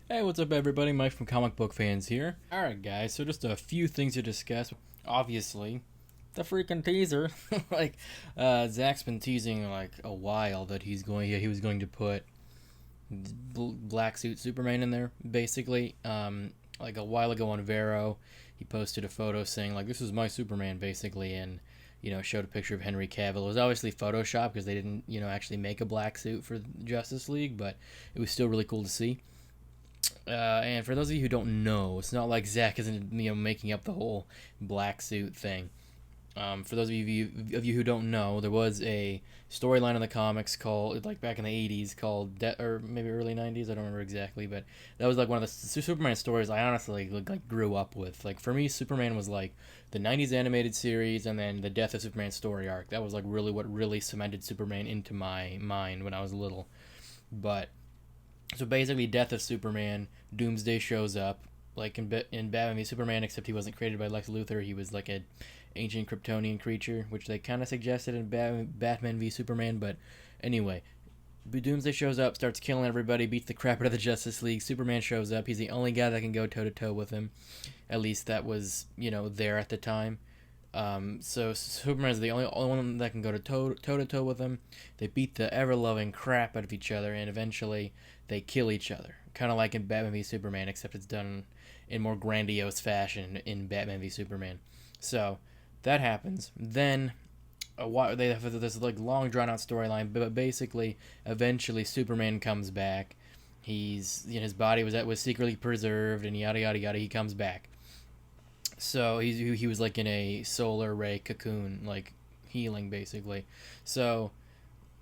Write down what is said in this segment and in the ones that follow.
Hey, what's up everybody? Mike from Comic Book Fans here. Alright guys, so just a few things to discuss. Obviously, the freaking teaser. Zack's been teasing like a while that he was going to put black suit Superman in there, basically. Like a while ago on Vero, he posted a photo saying like, this is my Superman, basically, and showed a picture of Henry Cavill. It was obviously Photoshop because they didn't, actually make a black suit for Justice League, but it was still really cool to see. And for those of you who don't know, it's not like Zack isn't making up the whole black suit thing. For those of you who don't know, there was a storyline in the comics called, like back in the 80s, called or maybe early 90s, I don't remember exactly, but that was like one of the Superman stories I honestly like grew up with. Like for me, Superman was like the 90s animated series and then the Death of Superman story arc. That was like really what really cemented Superman into my mind when I was little. But so basically, Death of Superman, Doomsday shows up, like in Batman v Superman, except he wasn't created by Lex Luthor. He was like an ancient Kryptonian creature, which they kind of suggested in Batman v Superman. But anyway, Doomsday shows up, starts killing everybody, beats the crap out of the Justice League. Superman shows up. He's the only guy that can go toe-to-toe with him. At least that was, there at the time. So Superman's the only one that can go toe-to-toe with him. They beat the ever-loving crap out of each other, and eventually they kill each other. Kind of like in Batman v Superman, except it's done in more grandiose fashion in Batman v Superman. So that happens. Then they have this like long drawn-out storyline, but basically, eventually Superman comes back. His body was secretly preserved, and yada yada yada. He comes back. So he was like in a solar ray cocoon, like healing basically. So,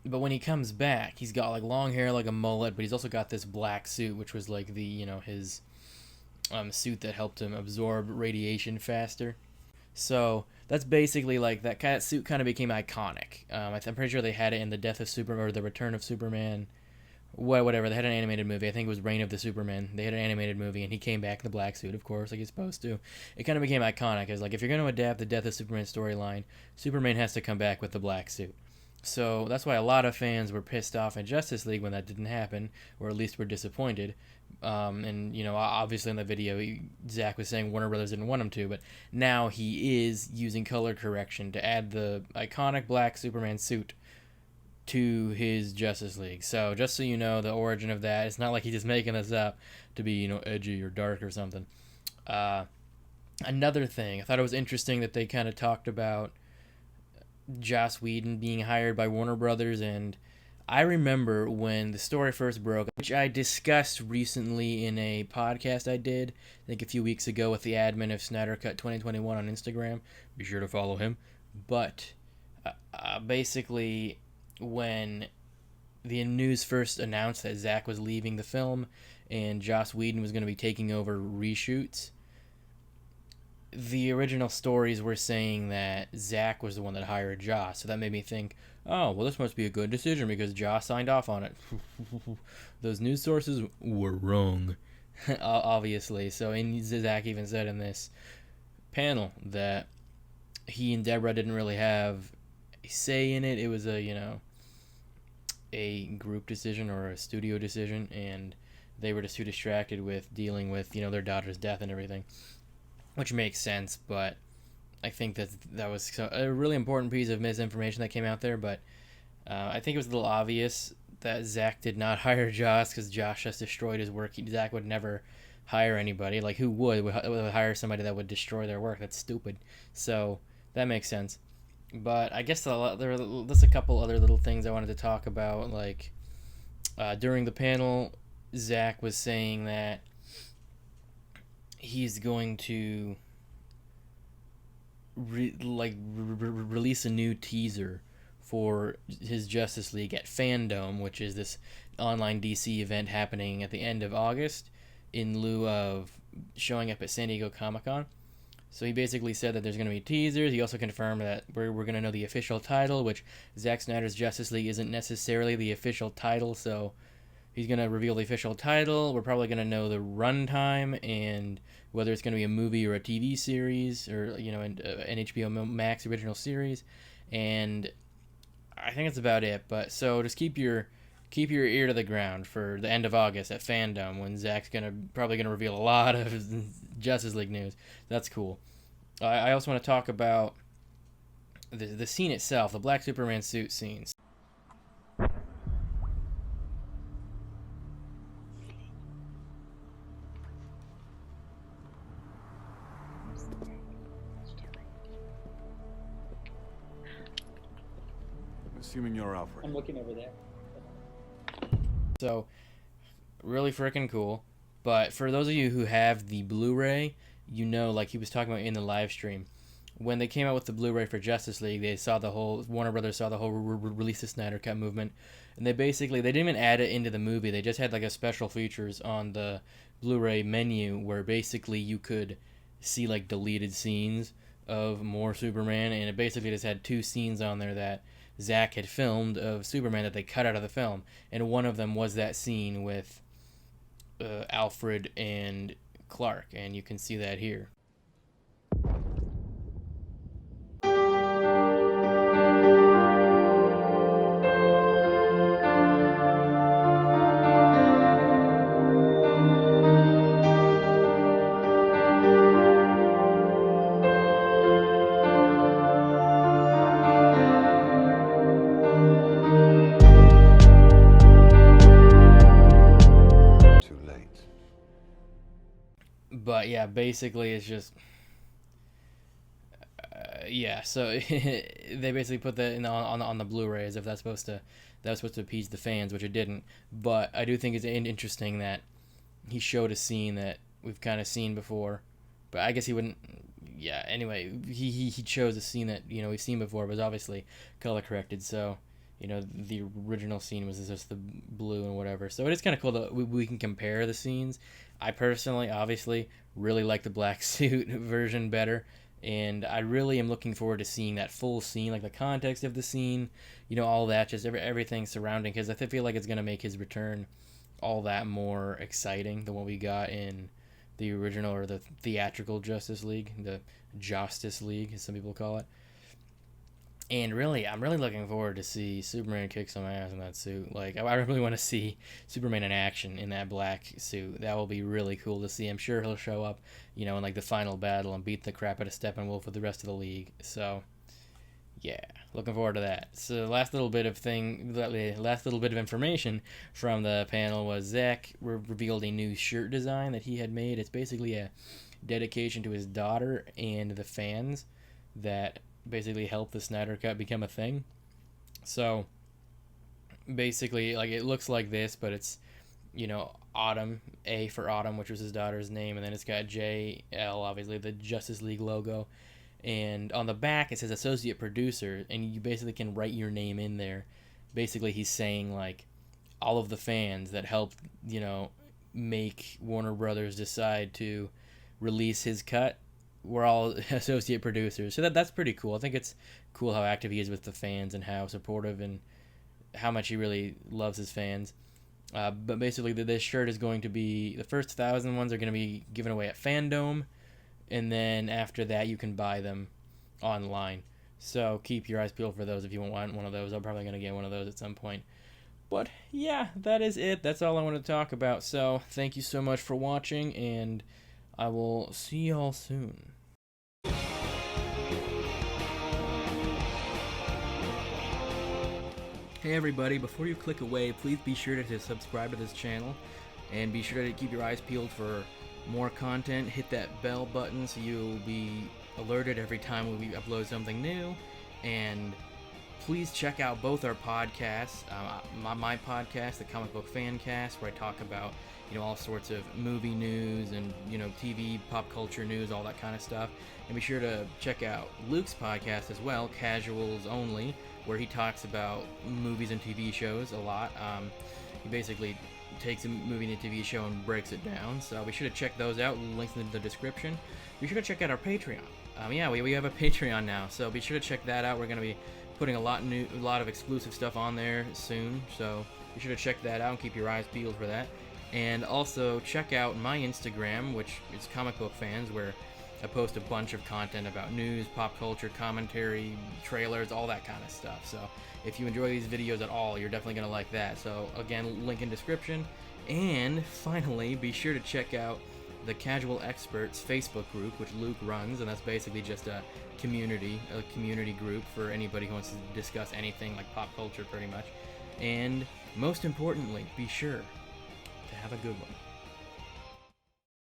but when he comes back, he's got like long hair like a mullet, but he's also got this black suit, which was like the his suit that helped him absorb radiation faster. So that's basically like that kind of suit kind of became iconic. I'm pretty sure they had it in the Death of Superman or the Return of Superman. Whatever, they had an animated movie. I think it was Reign of the Superman. They had an animated movie, and he came back in the black suit, of course, like he's supposed to. It kind of became iconic. It's like, if you're going to adapt the Death of Superman storyline, Superman has to come back with the black suit. So that's why a lot of fans were pissed off in Justice League when that didn't happen, or at least were disappointed. And, obviously in the video, Zack was saying Warner Brothers didn't want him to, but now he is using color correction to add the iconic black Superman suit to his Justice League. So just so you know the origin of that, it's not like he's just making this up to be edgy or dark or something. Another thing, I thought it was interesting that they kind of talked about Joss Whedon being hired by Warner Brothers, and I remember when the story first broke, which I discussed recently in a podcast I did, I think a few weeks ago, with the admin of Snyder Cut 2021 on Instagram. Be sure to follow him. But basically, when the news first announced that Zack was leaving the film and Joss Whedon was going to be taking over reshoots, the original stories were saying that Zack was the one that hired Joss. So that made me think, oh, well, this must be a good decision because Joss signed off on it. Those news sources were wrong, obviously. So Zack even said in this panel that he and Deborah didn't really have a say in it. It was a group decision or a studio decision, and they were just too distracted with dealing with their daughter's death and everything, which makes sense. But I think that was a really important piece of misinformation that came out there. But I think it was a little obvious that Zack did not hire Joss because Josh just destroyed his work. Zack would never hire anybody. Like, who would hire somebody that would destroy their work? That's stupid. So that makes sense. But I guess there's a couple other little things I wanted to talk about. Like, during the panel, Zack was saying that he's going to release a new teaser for his Justice League at Fandom, which is this online DC event happening at the end of August in lieu of showing up at San Diego Comic-Con. So he basically said that there's going to be teasers. He also confirmed that we're going to know the official title, which Zack Snyder's Justice League isn't necessarily the official title. So he's gonna reveal the official title. We're probably gonna know the runtime and whether it's gonna be a movie or a TV series, or an HBO Max original series. And I think that's about it. But so just keep your ear to the ground for the end of August at Fandom, when Zack's probably gonna reveal a lot of Justice League news. That's cool. I also want to talk about the scene itself, the Black Superman suit scenes. Assuming you're Alfred. I'm looking over there. So, really freaking cool. But for those of you who have the Blu-ray, like he was talking about in the live stream, when they came out with the Blu-ray for Justice League, Warner Brothers saw the whole release the Snyder Cut movement, and they didn't even add it into the movie. They just had like a special features on the Blu-ray menu where basically you could see like deleted scenes of more Superman, and it basically just had 2 scenes on there that Zack had filmed of Superman that they cut out of the film, and one of them was that scene with Alfred and Clark, and you can see that here. But yeah, basically it's just so they basically put that on the Blu-ray as if that was supposed to appease the fans, which it didn't. But I do think it's interesting that he showed a scene that we've kind of seen before, but I guess he wouldn't. Yeah, anyway, he chose a scene that we've seen before, but was obviously color corrected. So the original scene was just the blue and whatever. So it is kind of cool that we can compare the scenes. I personally, obviously, really like the black suit version better, and I really am looking forward to seeing that full scene, like the context of the scene, all that, just everything surrounding, because I feel like it's going to make his return all that more exciting than what we got in the original or the theatrical Justice League, the Justice League, as some people call it. And really, I'm really looking forward to see Superman kick some ass in that suit. Like, I really want to see Superman in action in that black suit. That will be really cool to see. I'm sure he'll show up, in like the final battle and beat the crap out of Steppenwolf with the rest of the league. So, yeah, looking forward to that. So, last little bit of information from the panel was Zack revealed a new shirt design that he had made. It's basically a dedication to his daughter and the fans that basically help the Snyder Cut become a thing. So basically, like, it looks like this, but it's Autumn, A for Autumn, which was his daughter's name, and then it's got JL, obviously the Justice League logo, and on the back it says associate producer, and you basically can write your name in there. Basically he's saying like all of the fans that helped make Warner Brothers decide to release his cut, we're all associate producers. So that's pretty cool. I think it's cool how active he is with the fans and how supportive and how much he really loves his fans. But basically, this shirt is going to be, the first 1,000 ones are going to be given away at Fandom, and then after that you can buy them online. So keep your eyes peeled for those if you want one of those. I'm probably going to get one of those at some point. But yeah, that is it. That's all I want to talk about. So thank you so much for watching, and I will see y'all soon. Hey everybody, before you click away, please be sure to subscribe to this channel, and be sure to keep your eyes peeled for more content. Hit that bell button so you'll be alerted every time we upload something new, and please check out both our podcasts. My podcast, the Comic Book Fancast, where I talk about all sorts of movie news and TV, pop culture news, all that kind of stuff. And be sure to check out Luke's podcast as well, Casuals Only, where he talks about movies and TV shows a lot. He basically takes a movie and a TV show and breaks it down. So be sure to check those out. Links in the description. Be sure to check out our Patreon. We have a Patreon now, so be sure to check that out. We're going to be putting a lot of exclusive stuff on there soon. So Be sure to check that out and keep your eyes peeled for that. And also check out my Instagram, which is Comic Book Fans, where I post a bunch of content about news, pop culture, commentary, trailers, all that kind of stuff. So if you enjoy these videos at all, you're definitely going to like that. So again, link in description. And finally, be sure to check out the Casual Experts Facebook group, which Luke runs, and that's basically just a community group for anybody who wants to discuss anything like pop culture pretty much. And most importantly, be sure to have a good one.